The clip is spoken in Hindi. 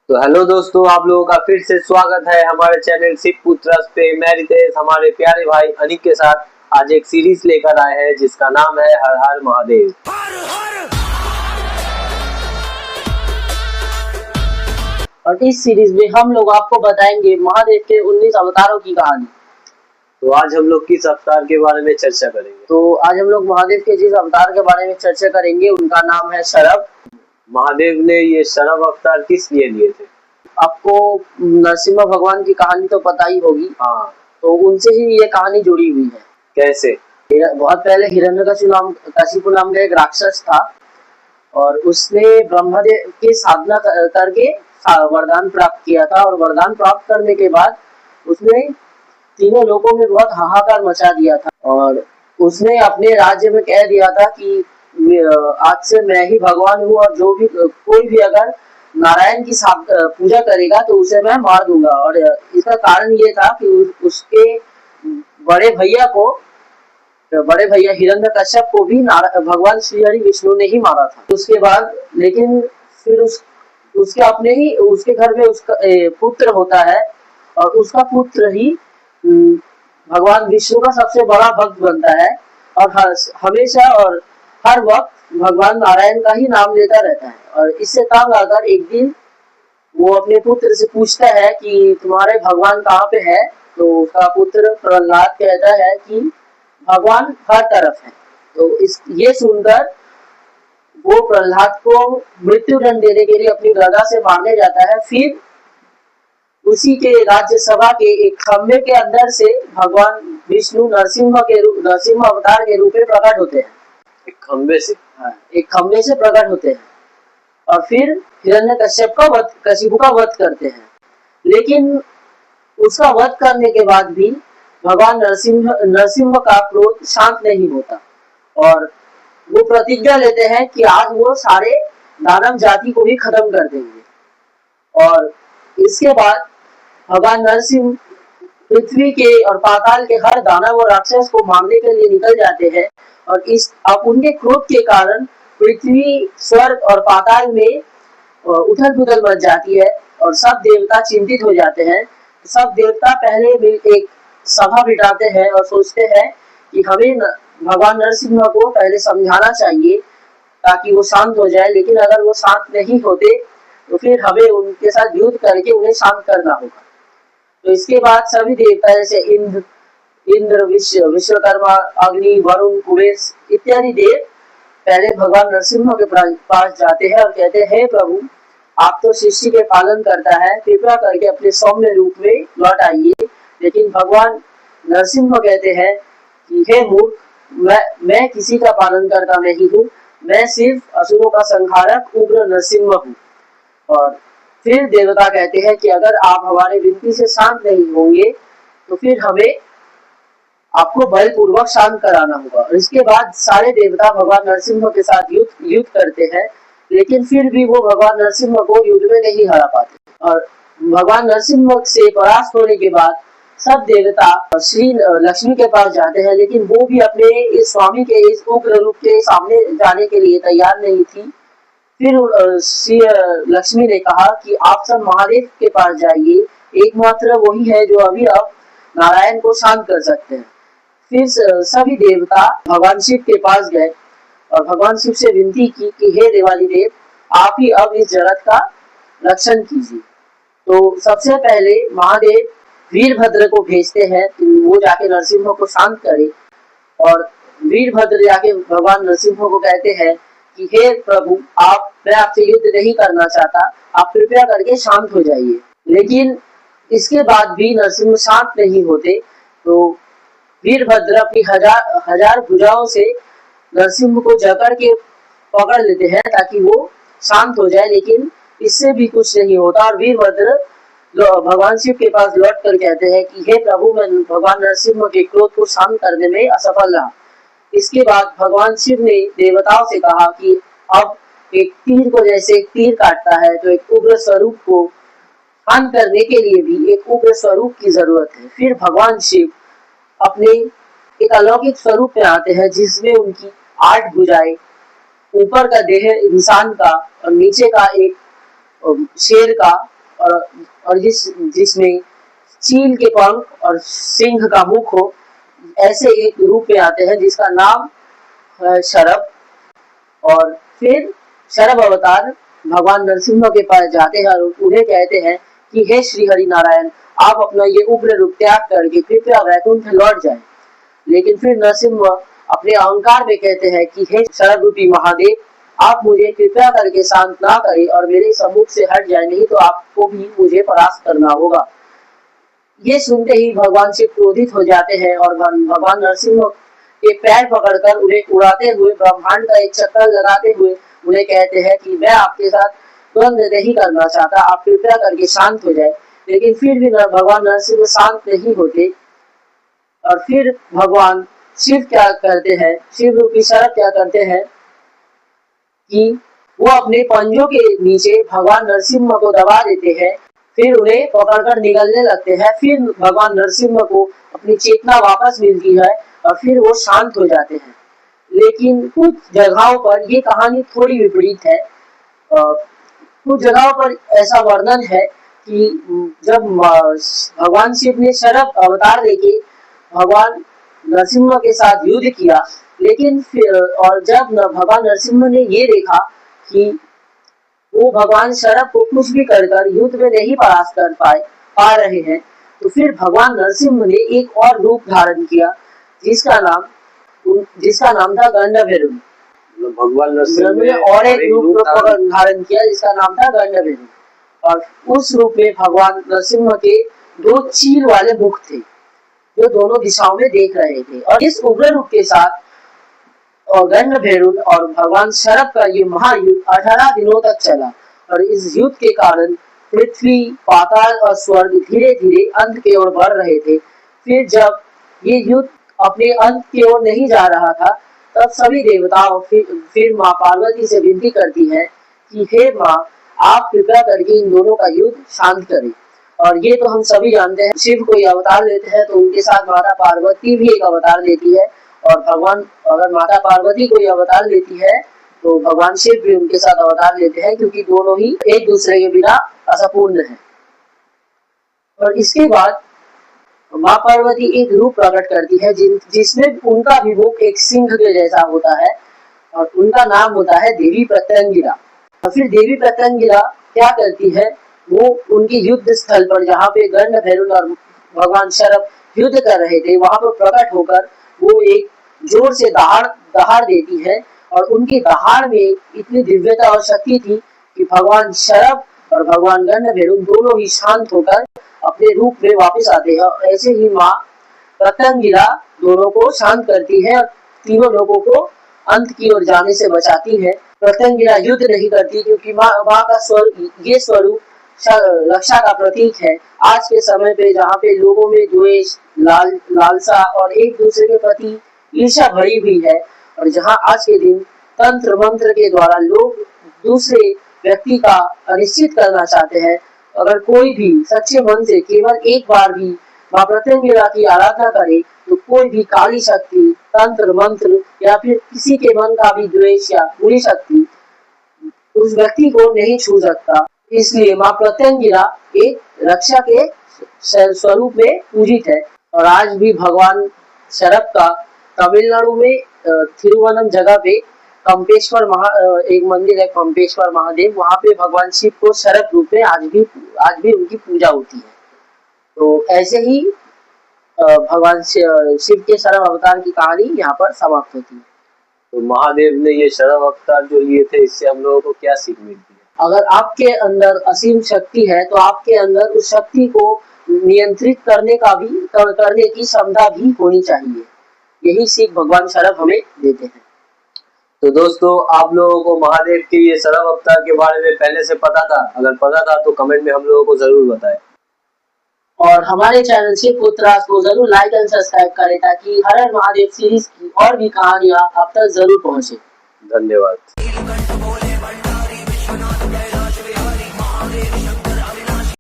तो हेलो दोस्तों, आप लोगों का फिर से स्वागत है हमारे चैनल शिव पुत्रस पे। मैं रितेश हमारे प्यारे भाई अनिक के साथ आज एक सीरीज लेकर आए हैं जिसका नाम है हर हर महादेव। और इस सीरीज में हम लोग आपको बताएंगे महादेव के 19 अवतारों की कहानी। तो आज हम लोग किस अवतार के बारे में चर्चा करेंगे? तो आज हम लोग महादेव के जिस अवतार के बारे में चर्चा करेंगे उनका नाम है शरभ। महादेव ने ये शरभ अवतार किस लिए लिए थे? आपको नरसिम्हा भगवान की कहानी तो पता ही होगी। हाँ, तो उनसे ही ये कहानी जुड़ी हुई है। कैसे? बहुत पहले हिरण्यकशिपु नाम का एक राक्षस था और उसने ब्रह्मदेव की साधना करके वरदान प्राप्त किया था। और वरदान प्राप्त करने के बाद उसने तीनों लोगों में बहुत हाहाकार मचा दिया था और उसने अपने राज्य में कह दिया था कि आज से मैं ही भगवान हूँ और जो भी कोई भी अगर नारायण की पूजा करेगा तो उसे मैं मार दूंगा। और इसका कारण ये था कि उसके बड़े भैया हिरण्यकश्यप को भी भगवान श्री हरि विष्णु ने ही मारा था। उसके बाद लेकिन फिर उसके घर में उसका पुत्र होता है और उसका पुत्र ही भगवान विष्णु का सबसे बड़ा भक्त बनता है और हमेशा और हर वक्त भगवान नारायण का ही नाम लेता रहता है। और इससे तंग आकर एक दिन वो अपने पुत्र से पूछता है कि तुम्हारे भगवान कहाँ पे है। तो उसका पुत्र प्रहलाद कहता है कि भगवान हर तरफ है। तो ये सुनकर वो प्रहलाद को मृत्यु दंड देने के लिए अपनी गदा से मारने जाता है। फिर उसी के राज्यसभा के एक खम्भे के अंदर से भगवान विष्णु नरसिम्हा अवतार के रूप में प्रकट होते हैं। एक खंबे से? हाँ, एक खम्भे से प्रकट होते हैं और फिर हिरण्यकशिपु का वध करते हैं। लेकिन उसका वध करने के बाद भी भगवान नरसिम्हा का क्रोध शांत नहीं होता और वो प्रतिज्ञा लेते हैं कि आज वो सारे दानव जाति को भी खत्म कर देंगे। और इसके बाद भगवान नरसिंह पृथ्वी के और पाताल के हर दानव और राक्षस को मारने के लिए निकल जाते हैं। और अब उनके क्रोध के कारण पृथ्वी, स्वर्ग और पाताल में उथल पुथल मच जाती है और सब देवता चिंतित हो जाते हैं। सब देवता पहले एक सभा बिठाते हैं और सोचते हैं कि हमें भगवान नरसिम्हा को पहले समझाना चाहिए ताकि वो शांत हो जाए। लेकिन अगर वो शांत नहीं होते तो फिर हमें उनके साथ युद्ध करके उन्हें शांत करना होगा। तो इसके बाद सभी देवता जैसे इंद्र, विश्वकर्मा, अग्नि, वरुण, कुबेर इत्यादि देव पहले भगवान नरसिम्हा के पास जाते हैं और कहते हैं, हे प्रभु, आप तो सृष्टि के पालन करता है, कृपया करके अपने सौम्य रूप में लौट आइए। लेकिन भगवान नरसिम्हा कहते हैं कि हे मूर्ख, मैं किसी का पालन करता नहीं हूँ, मैं सिर्फ असुरों का संहारक उग्र नरसिम्हा हूँ। और फिर देवता कहते हैं कि अगर आप हमारे विनती से शांत नहीं होंगे तो फिर हमें आपको बलपूर्वक शांत कराना होगा। और इसके बाद सारे देवता भगवान नरसिम्हा के साथ युद्ध करते हैं, लेकिन फिर भी वो भगवान नरसिम्हा को युद्ध में नहीं हरा पाते। और भगवान नरसिम्हा से परास्त होने के बाद सब देवता श्री लक्ष्मी के पास जाते हैं, लेकिन वो भी अपने इस स्वामी के इस उग्र रूप के सामने जाने के लिए तैयार नहीं थी। फिर श्री लक्ष्मी ने कहा कि आप सब महादेव के पास जाइए, एकमात्र वही है जो अभी अब नारायण को शांत कर सकते हैं। फिर सभी देवता भगवान शिव के पास गए और भगवान शिव से विनती की कि हे देवादिदेव, आप ही अब इस जगत का रक्षण कीजिए। तो सबसे पहले महादेव वीरभद्र को भेजते हैं कि वो जाके नरसिम्हा को शांत करे। और वीरभद्र जाके भगवान नरसिम्हा को कहते हैं कि हे प्रभु, मैं आपसे युद्ध नहीं करना चाहता, आप कृपया करके शांत हो जाइए। लेकिन इसके बाद भी नरसिम्हा शांत नहीं होते। तो वीरभद्र अपनी हजार भुजाओं से नरसिम्हा को जकड़ के पकड़ लेते हैं ताकि वो शांत हो जाए, लेकिन इससे भी कुछ नहीं होता। और वीरभद्र भगवान शिव के पास लौट कर कहते हैं कि हे प्रभु, मैं भगवान नरसिम्हा के क्रोध को शांत करने में असफल रहा। इसके बाद भगवान शिव ने देवताओं से कहा कि अब एक तीर को जैसे एक तीर काटता है तो एक उग्र स्वरूप को शांत करने के लिए भी एक उग्र स्वरूप की जरूरत है। फिर भगवान शिव अपने एक अलौकिक स्वरूप में आते हैं जिसमें उनकी 8 भुजाएं, ऊपर का देह इंसान का और नीचे का एक शेर का और जिसमें चील के पंख और सिंह का मुख हो, ऐसे एक रूप में आते हैं जिसका नाम है शरभ। और फिर शरभ अवतार भगवान नरसिम्हा के पास जाते हैं और उन्हें कहते हैं कि हे श्री हरि नारायण, आप अपना ये उग्र रूप त्याग करके कृपया वैकुंठ लौट जाएं। लेकिन फिर नरसिम्हा अपने अहंकार में कहते हैं कि हे शरभ रूपी महादेव, आप मुझे कृपया करके शांत ना करें और मेरे सम्मुख से हट जाए, नहीं तो आपको भी मुझे परास्त करना होगा। ये सुनते ही भगवान शिव क्रोधित हो जाते हैं और भगवान नरसिम्हा के पैर पकड़कर उन्हें उड़ाते हुए ब्रह्मांड का एक चक्कर लगाते हुए उन्हें कहते हैं कि मैं आपके साथ द्वंद्व नहीं करना चाहता, आप कृपया करके शांत हो जाए। लेकिन फिर भी भगवान नरसिम्हा शांत नहीं होते। और फिर भगवान शिव क्या करते हैं, शिव रूपी शरभ क्या करते हैं कि वो अपने पंजों के नीचे भगवान नरसिम्हा को दबा देते हैं, फिर उन्हें पकड़कर निगलने लगते हैं। फिर भगवान नरसिम्हा को अपनी चेतना वापस मिलती है और फिर वो शांत हो जाते हैं। लेकिन कुछ जगहों पर ये कहानी थोड़ी विपरीत है। कुछ जगहों पर ऐसा वर्णन है कि जब भगवान शिव ने शरभ अवतार लेके भगवान नरसिम्हा के साथ युद्ध किया, लेकिन फिर और जब भगवान नरसिम्हा ने ये देखा कि वो भगवान शरभ को कुछ भी कर युद्ध में नहीं परास्त कर पा रहे हैं, तो फिर भगवान नरसिम्हा ने एक और रूप धारण किया जिसका नाम था गंडभैरव। भगवान नरसिम्हा ने और एक रूप धारण किया जिसका नाम था गंडभैरव। और उस रूप में भगवान नरसिम्हा के दो चील वाले मुख थे जो दोनों दिशाओं में देख रहे थे। और इस उग्र रूप के साथ और गंडभैरव और भगवान शरभ का ये महायुद्ध 18 दिनों तक चला। और इस युद्ध के कारण पृथ्वी, पाताल और स्वर्ग धीरे धीरे अंत की ओर बढ़ रहे थे। फिर जब ये युद्ध अपने अंत की ओर नहीं जा रहा था, तब सभी देवताओं फिर माँ पार्वती से विनती करती है कि हे माँ, आप कृपया करके इन दोनों का युद्ध शांत करें। और ये तो हम सभी जानते हैं, शिव कोई अवतार लेते हैं तो उनके साथ माता पार्वती भी एक अवतार लेती है। और भगवान अगर माता पार्वती कोई अवतार लेती है तो भगवान शिव भी उनके साथ अवतार लेते हैं, क्योंकि दोनों ही एक दूसरे के बिना असंपूर्ण है। और इसके बाद माँ पार्वती एक रूप प्रकट करती है जिसमें उनका भी मुख एक सिंह के जैसा होता है और उनका नाम होता है देवी प्रत्यंगिरा। और फिर देवी प्रत्यंगिरा क्या करती है, वो उनके युद्ध स्थल पर जहाँ पे गंडभैरव और भगवान शरभ युद्ध कर रहे थे, वहां पर प्रकट होकर वो एक जोर से दहाड़ देती है। और उनकी दहाड़ में इतनी दिव्यता और शक्ति थी कि भगवान शरभ और भगवान गंडभैरव दोनों ही शांत होकर अपने रूप में वापस आते हैं। ऐसे ही माँ प्रत्यंगिरा दोनों को शांत करती है और तीनों लोगों को अंत की ओर जाने से बचाती है। प्रत्यंगिरा युद्ध नहीं करती क्योंकि माँ का ये स्वरूप रक्षा का प्रतीक है। आज के समय पे जहाँ पे लोगों में द्वेष, लालसा और एक दूसरे के प्रति ईर्ष्या भरी हुई है, और जहाँ आज के दिन तंत्र मंत्र के द्वारा लोग दूसरे व्यक्ति का अनिश्चित करना चाहते हैं, अगर कोई भी सच्चे मन से केवल एक बार भी माँ प्रत्यंगिरा की आराधना करे तो कोई भी काली शक्ति, तंत्र मंत्र या फिर किसी के मन का भी द्वेष या बुरी शक्ति उस व्यक्ति को नहीं छू सकता। इसलिए माँ प्रत्यंगिरा एक रक्षा के स्वरूप में पूजित है। और आज भी भगवान शरभ का तमिलनाडु में थिरुवनम जगह पे कंपेश्वर एक मंदिर है, कंपेश्वर महादेव, वहाँ पे भगवान शिव को शरभ रूप में आज भी उनकी पूजा होती है। तो ऐसे ही भगवान शिव के शरभ अवतार की कहानी यहाँ पर समाप्त होती है। तो महादेव ने ये शरभ अवतार जो लिए थे, इससे हम लोगों को क्या सीख मिलती है? अगर आपके अंदर असीम शक्ति है तो आपके अंदर उस शक्ति को नियंत्रित करने की क्षमता भी होनी चाहिए। यही सीख भगवान शरभ हमें देते हैं। तो दोस्तों, आप लोगों को महादेव के ये शरभ अवतार के बारे में पहले से पता था? अगर पता था तो कमेंट में हम लोगों को जरूर बताएं। और हमारे चैनल शिव पुत्रास को जरूर लाइक एंड सब्सक्राइब करें ताकि हर हर महादेव सीरीज की और भी कहानियां आप तक जरूर पहुंचे। धन्यवाद।